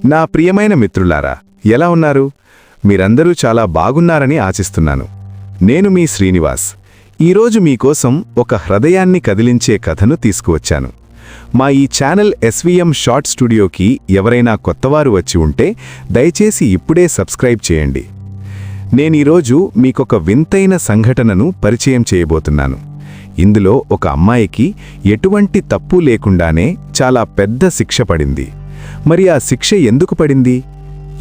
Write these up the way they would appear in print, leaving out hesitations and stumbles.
నా ప్రియమైన మిత్రులారా, ఎలా ఉన్నారు? మీరందరూ చాలా బాగున్నారని ఆశిస్తున్నాను. నేను మీ శ్రీనివాస్. ఈరోజు మీకోసం ఒక హృదయాన్ని కదిలించే కథను తీసుకువచ్చాను. మా ఈ ఛానల్ ఎస్వీఎం షార్ట్ స్టూడియోకి ఎవరైనా కొత్తవారు వచ్చి ఉంటే దయచేసి ఇప్పుడే సబ్స్క్రైబ్ చేయండి. నేనీరోజు మీకొక వింతైన సంఘటనను పరిచయం చేయబోతున్నాను. ఇందులో ఒక అమ్మాయికి ఎటువంటి తప్పు లేకుండానే చాలా పెద్ద శిక్ష పడింది. మరి ఆ శిక్ష ఎందుకు పడింది?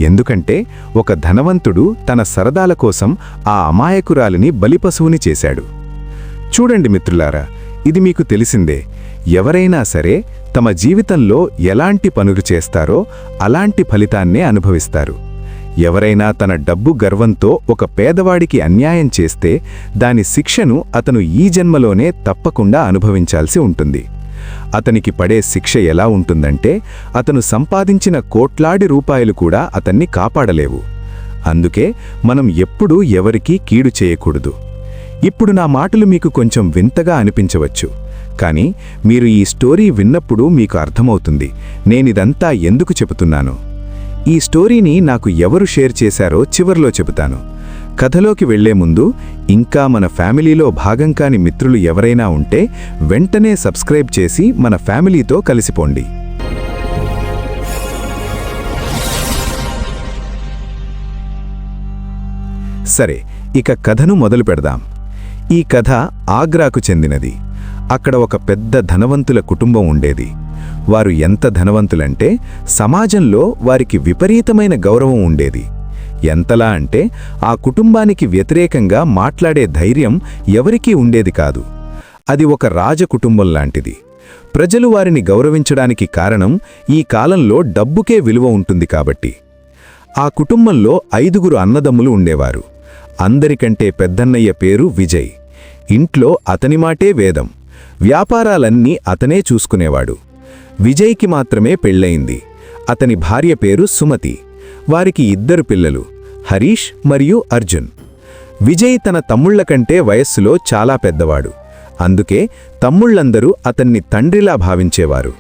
ఎందుకంటే ఒక ధనవంతుడు తన సరదాల కోసం ఆ అమాయకురాలిని బలిపశువుని చేశాడు. చూడండి మిత్రులారా, ఇది మీకు తెలిసిందే. ఎవరైనా సరే తమ జీవితంలో ఎలాంటి పనులు చేస్తారో అలాంటి ఫలితాన్నే అనుభవిస్తారు. ఎవరైనా తన డబ్బు గర్వంతో ఒక పేదవాడికి అన్యాయం చేస్తే దాని శిక్షను అతను ఈ జన్మలోనే తప్పకుండా అనుభవించాల్సి ఉంటుంది. అతనికి పడే శిక్ష ఎలా ఉంటుందంటే, అతను సంపాదించిన కోట్లాది రూపాయలు కూడా అతన్ని కాపాడలేవు. అందుకే మనం ఎప్పుడూ ఎవరికీ కీడు చేయకూడదు. ఇప్పుడు నా మాటలు మీకు కొంచెం వింతగా అనిపించవచ్చు, కానీ మీరు ఈ స్టోరీ విన్నప్పుడు మీకు అర్థమవుతుంది నేనిదంతా ఎందుకు చెబుతున్నానో. ఈ స్టోరీని నాకు ఎవరు షేర్ చేశారో చివర్లో చెబుతాను. కథలోకి వెళ్లే ముందు ఇంకా మన ఫ్యామిలీలో భాగం కాని మిత్రులు ఎవరైనా ఉంటే వెంటనే సబ్స్క్రైబ్ చేసి మన ఫ్యామిలీతో కలిసిపోండి. సరే, ఇక కథను మొదలు పెడదాం. ఈ కథ ఆగ్రాకు చెందినది. అక్కడ ఒక పెద్ద ధనవంతుల కుటుంబం ఉండేది. వారు ఎంత ధనవంతులంటే సమాజంలో వారికి విపరీతమైన గౌరవం ఉండేది. ఎంతలా అంటే ఆ కుటుంబానికి వ్యతిరేకంగా మాట్లాడే ధైర్యం ఎవరికీ ఉండేది కాదు. అది ఒక రాజకుటుంబం లాంటిది. ప్రజలు వారిని గౌరవించడానికి కారణం ఈ కాలంలో డబ్బుకే విలువ ఉంటుంది కాబట్టి. ఆ కుటుంబంలో 5 అన్నదమ్ములు ఉండేవారు. అందరికంటే పెద్దన్నయ్య పేరు విజయ్. ఇంట్లో అతని మాటే వేదం. వ్యాపారాలన్నీ అతనే చూసుకునేవాడు. విజయ్కి మాత్రమే పెళ్లయింది. అతని భార్య పేరు సుమతి. వారికి 2 పిల్లలు, హరీష్ మరియు అర్జున్. విజయ్ తన తమ్ముళ్ల కంటే వయస్సులో చాలా పెద్దవాడు. అందుకే తమ్ముళ్లందరూ అతన్ని తండ్రిలా భావించేవారు.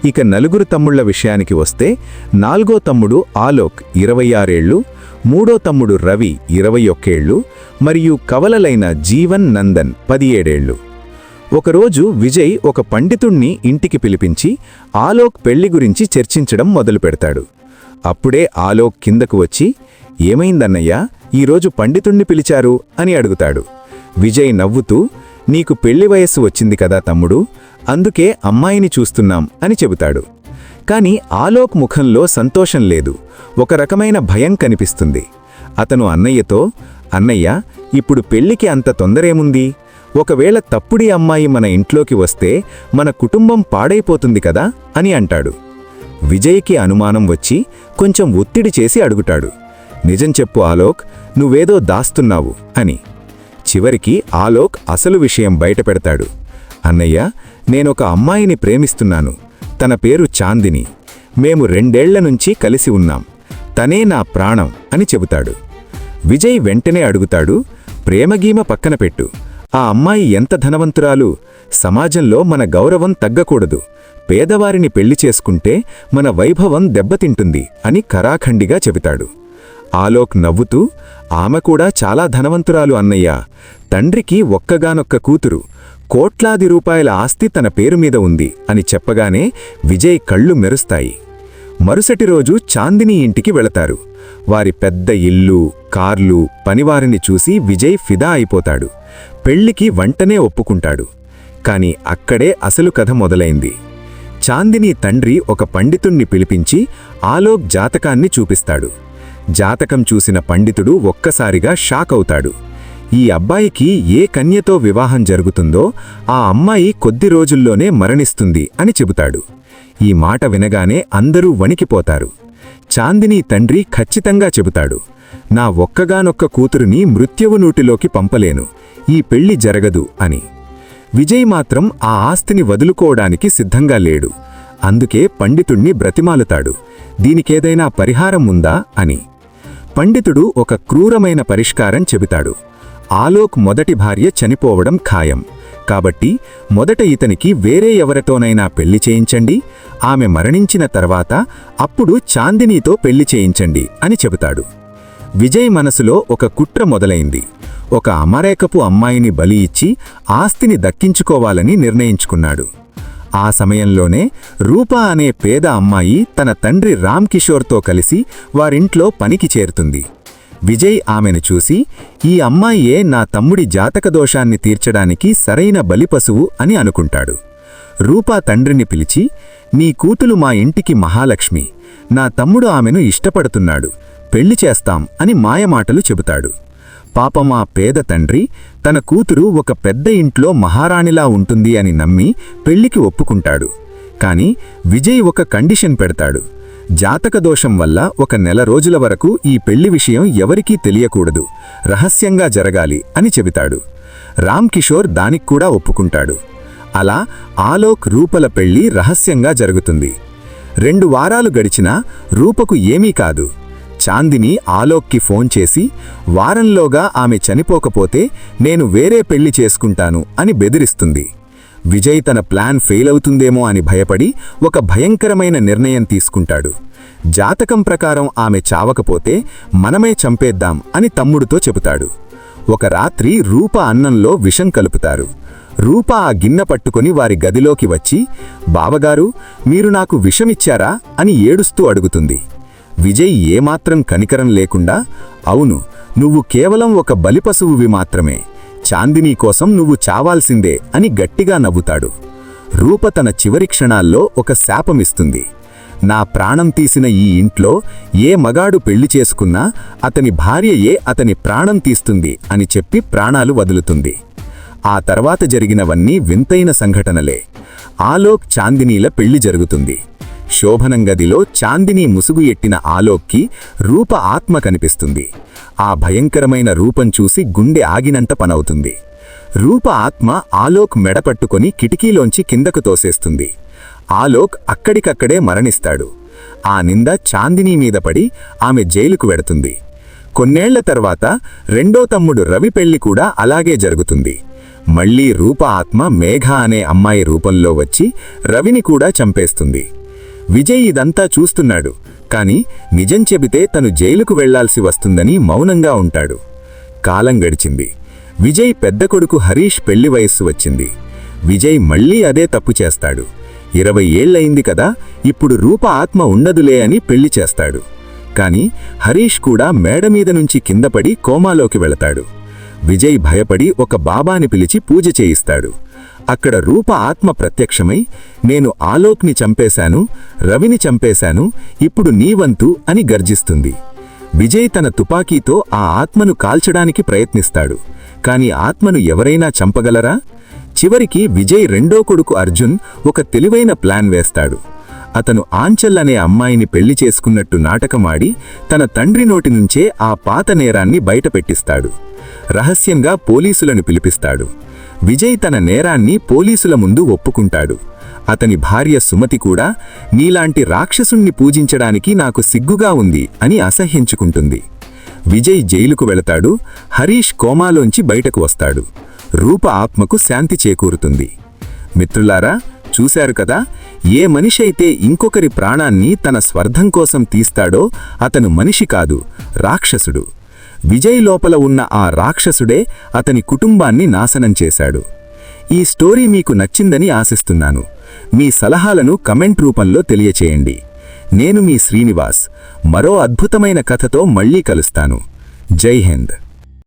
ఇక 4 తమ్ముళ్ల విషయానికి వస్తే 4వ తమ్ముడు ఆలోక్ 26 ఏళ్లు, 3వ తమ్ముడు రవి 21 ఏళ్లు మరియు కవలలైన జీవన్, నందన్ 17 ఏళ్లు. ఒకరోజు విజయ్ ఒక పండితుణ్ణి ఇంటికి పిలిపించి ఆలోక్ పెళ్లి గురించి చర్చించడం మొదలుపెడతాడు. అప్పుడే ఆలోక్ కిందకు వచ్చి, "ఏమైందన్నయ్యా, ఈరోజు పండితుణ్ణి పిలిచారు?" అని అడుగుతాడు. విజయ్ నవ్వుతూ, "నీకు పెళ్లి వయస్సు వచ్చింది కదా తమ్ముడు, అందుకే అమ్మాయిని చూస్తున్నాం" అని చెబుతాడు. కాని ఆలోక్ ముఖంలో సంతోషం లేదు, ఒక రకమైన భయం కనిపిస్తుంది. అతను అన్నయ్యతో, "అన్నయ్య, ఇప్పుడు పెళ్లికి అంత తొందరేముంది? ఒకవేళ తప్పుడి అమ్మాయి మన ఇంట్లోకి వస్తే మన కుటుంబం పాడైపోతుంది కదా" అని అంటాడు. విజయ్కి అనుమానం వచ్చి కొంచెం ఒత్తిడి చేసి అడుగుతాడు, "నిజం చెప్పు ఆలోక్, నువ్వేదో దాస్తున్నావు" అని. చివరికి ఆలోక్ అసలు విషయం బయటపెడతాడు. "అన్నయ్య, నేనొక అమ్మాయిని ప్రేమిస్తున్నాను. తన పేరు చాందిని. మేము 2 ఏళ్ల నుంచి కలిసి ఉన్నాం. తనే నా ప్రాణం" అని చెబుతాడు. విజయ్ వెంటనే అడుగుతాడు, "ప్రేమగీమ పక్కన పెట్టు. ఆ అమ్మాయి ఎంత ధనవంతురాలు? సమాజంలో మన గౌరవం తగ్గకూడదు. పేదవారిని పెళ్లి చేసుకుంటే మన వైభవం దెబ్బతింటుంది" అని కరాఖండిగా చెబుతాడు. ఆలోక్ నవ్వుతూ, "ఆమె కూడా చాలా ధనవంతురాలు అన్నయ్య. తండ్రికి ఒక్కగానొక్క కూతురు. కోట్లాది రూపాయల ఆస్తి తన పేరు మీద ఉంది" అని చెప్పగానే విజయ్ కళ్ళు మెరుస్తాయి. మరుసటి రోజు చాందిని ఇంటికి వెళతారు. వారి పెద్ద ఇల్లు, కార్లు, పనివారిని చూసి విజయ్ ఫిదా అయిపోతాడు. పెళ్లికి వెంటనే ఒప్పుకుంటాడు. కాని అక్కడే అసలు కథ మొదలైంది. చాందిని తండ్రి ఒక పండితుణ్ణి పిలిపించి ఆలోక్ జాతకాన్ని చూపిస్తాడు. జాతకం చూసిన పండితుడు ఒక్కసారిగా షాక్ అవుతాడు. ఈ అబ్బాయికి ఏ కన్యతో వివాహం జరుగుతుందో ఆ అమ్మాయి కొద్ది రోజుల్లోనే మరణిస్తుంది అని చెబుతాడు. ఈ మాట వినగానే అందరూ వణికిపోతారు. చాందిని తండ్రి ఖచ్చితంగా చెబుతాడు, "నా ఒక్కగానొక్క కూతురుని మృత్యువు నూటిలోకి పంపలేను. ఈ పెళ్లి జరగదు" అని. విజయ్ మాత్రం ఆ ఆస్తిని వదులుకోవడానికి సిద్ధంగా లేడు. అందుకే పండితుణ్ణి బ్రతిమాలుతాడు, "దీనికేదైనా పరిహారం ఉందా" అని. పండితుడు ఒక క్రూరమైన పరిష్కారం చెబుతాడు. ఆలోక్ మొదటి భార్య చనిపోవడం ఖాయం, కాబట్టి మొదట ఇతనికి వేరే ఎవరితోనైనా పెళ్లి చేయించండి, ఆమె మరణించిన తర్వాత అప్పుడు చాందినీతో పెళ్లి చేయించండి అని చెబుతాడు. విజయ్ మనసులో ఒక కుట్ర మొదలైంది. ఒక అమరేకపు అమ్మాయిని బలి ఇచ్చి ఆస్తిని దక్కించుకోవాలని నిర్ణయించుకున్నాడు. ఆ సమయంలోనే రూపా అనే పేద అమ్మాయి తన తండ్రి రామ్ కిషోర్తో కలిసి వారింట్లో పనికి చేరుతుంది. విజయ్ ఆమెను చూసి, ఈ అమ్మాయే నా తమ్ముడి జాతకదోషాన్ని తీర్చడానికి సరైన బలిపశువు అని అనుకుంటాడు. రూపా తండ్రిని పిలిచి, నీ కూతులు మా ఇంటికి మహాలక్ష్మి, నా తమ్ముడు ఆమెను ఇష్టపడుతున్నాడు, పెళ్లి చేస్తాం అని మాయమాటలు చెబుతాడు. పాపం ఆ పేద తండ్రి తన కూతురు ఒక పెద్ద ఇంట్లో మహారాణిలా ఉంటుంది అని నమ్మి పెళ్లికి ఒప్పుకుంటాడు. కాని విజయ్ ఒక కండిషన్ పెడతాడు. జాతకదోషం వల్ల 1 నెల రోజుల వరకు ఈ పెళ్లి విషయం ఎవరికీ తెలియకూడదు, రహస్యంగా జరగాలి అని చెబుతాడు. రామ్ కిషోర్ దానిక్కూడా ఒప్పుకుంటాడు. అలా ఆలోక్ రూపల పెళ్లి రహస్యంగా జరుగుతుంది. 2 వారాలు గడిచినా రూపకు ఏమీ కాదు. చాందిని ఆలోక్కి ఫోన్ చేసి, వారంలోగా ఆమె చనిపోకపోతే నేను వేరే పెళ్లి చేసుకుంటాను అని బెదిరిస్తుంది. విజయ్ తన ప్లాన్ ఫెయిల్ అవుతుందేమో అని భయపడి ఒక భయంకరమైన నిర్ణయం తీసుకుంటాడు. జాతకం ప్రకారం ఆమె చావకపోతే మనమే చంపేద్దాం అని తమ్ముడితో చెబుతాడు. ఒక రాత్రి రూప అన్నంలో విషం కలుపుతారు. రూప ఆ గిన్నె పట్టుకొని వారి గదిలోకి వచ్చి, బావగారు, మీరు నాకు విషమిచ్చారా అని ఏడుస్తూ అడుగుతుంది. విజయ్ ఏమాత్రం కనికరం లేకుండా, అవును, నువ్వు కేవలం ఒక బలిపశువువి మాత్రమే, చాందినీ కోసం నువ్వు చావాల్సిందే అని గట్టిగా నవ్వుతాడు. రూప తన చివరి క్షణాల్లో ఒక శాపమిస్తుంది. నా ప్రాణం తీసిన ఈ ఇంట్లో ఏ మగాడు పెళ్లి చేసుకున్నా అతని భార్యయే అతని ప్రాణం తీస్తుంది అని చెప్పి ప్రాణాలు వదులుతుంది. ఆ తర్వాత జరిగినవన్నీ వింతైన సంఘటనలే. ఆలోక్ చాందినీల పెళ్లి జరుగుతుంది. శోభనం గదిలో చాందినీ ముసుగు ఎట్టిన ఆలోక్కి రూప ఆత్మ కనిపిస్తుంది. ఆ భయంకరమైన రూపం చూసి గుండె ఆగినంత పనవుతుంది. రూప ఆత్మ ఆలోక్ మెడపట్టుకొని కిటికీలోంచి కిందకు తోసేస్తుంది. ఆలోక్ అక్కడికక్కడే మరణిస్తాడు. ఆ నింద చాందినీ మీద పడి ఆమె జైలుకు వెడుతుంది. కొన్నేళ్ల తర్వాత రెండో తమ్ముడు రవి పెళ్లి కూడా అలాగే జరుగుతుంది. మళ్లీ రూప ఆత్మ మేఘ అనే అమ్మాయి రూపంలో వచ్చి రవిని కూడా చంపేస్తుంది. విజయ్ ఇదంతా చూస్తున్నాడు. కాని నిజం చెబితే తను జైలుకు వెళ్లాల్సి వస్తుందని మౌనంగా ఉంటాడు. కాలం గడిచింది. విజయ్ పెద్ద కొడుకు హరీష్ పెళ్లి వయస్సు వచ్చింది. విజయ్ మళ్లీ అదే తప్పు చేస్తాడు. 20 ఏళ్లయింది కదా, ఇప్పుడు రూప ఆత్మ ఉండదులే అని పెళ్లి చేస్తాడు. కాని హరీష్ కూడా మేడ మీద నుంచి కిందపడి కోమాలోకి వెళతాడు. విజయ్ భయపడి ఒక బాబాని పిలిచి పూజ చేయిస్తాడు. అక్కడ రూప ఆత్మ ప్రత్యక్షమై, నేను ఆలోక్ని చంపేశాను, రవిని చంపేశాను, ఇప్పుడు నీ వంతు అని గర్జిస్తుంది. విజయ్ తన తుపాకీతో ఆ ఆత్మను కాల్చడానికి ప్రయత్నిస్తాడు. కాని ఆత్మను ఎవరైనా చంపగలరా? చివరికి విజయ్ రెండో కొడుకు అర్జున్ ఒక తెలివైన ప్లాన్ వేస్తాడు. అతను ఆంచల్ అనే అమ్మాయిని పెళ్లి చేసుకున్నట్టు నాటకమాడి తన తండ్రి నోటి నుంచే ఆ పాత నేరాన్ని బయటపెట్టిస్తాడు. రహస్యంగా పోలీసులను పిలిపిస్తాడు. విజయ్ తన నేరాన్ని పోలీసుల ముందు ఒప్పుకుంటాడు. అతని భార్య సుమతి కూడా, నీలాంటి రాక్షసుణ్ణి పూజించడానికి నాకు సిగ్గుగా ఉంది అని అసహ్యించుకుంటుంది. విజయ్ జైలుకు వెళతాడు. హరీష్ కోమాలోంచి బయటకు వస్తాడు. రూప ఆత్మకు శాంతి చేకూరుతుంది. మిత్రులారా, చూశారు కదా, ఏ మనిషి అయితే ఇంకొకరి ప్రాణాన్ని తన స్వార్థం కోసం తీస్తాడో అతను మనిషి కాదు, రాక్షసుడు. విజయ్ లోపల ఉన్న ఆ రాక్షసుడే అతని కుటుంబాన్ని నాశనం చేశాడు. ఈ స్టోరీ మీకు నచ్చిందని ఆశిస్తున్నాను. మీ సలహాలను కమెంట్ రూపంలో తెలియచేయండి. నేను మీ శ్రీనివాస్. మరో అద్భుతమైన కథతో మళ్ళీ కలుస్తాను. జై హింద్.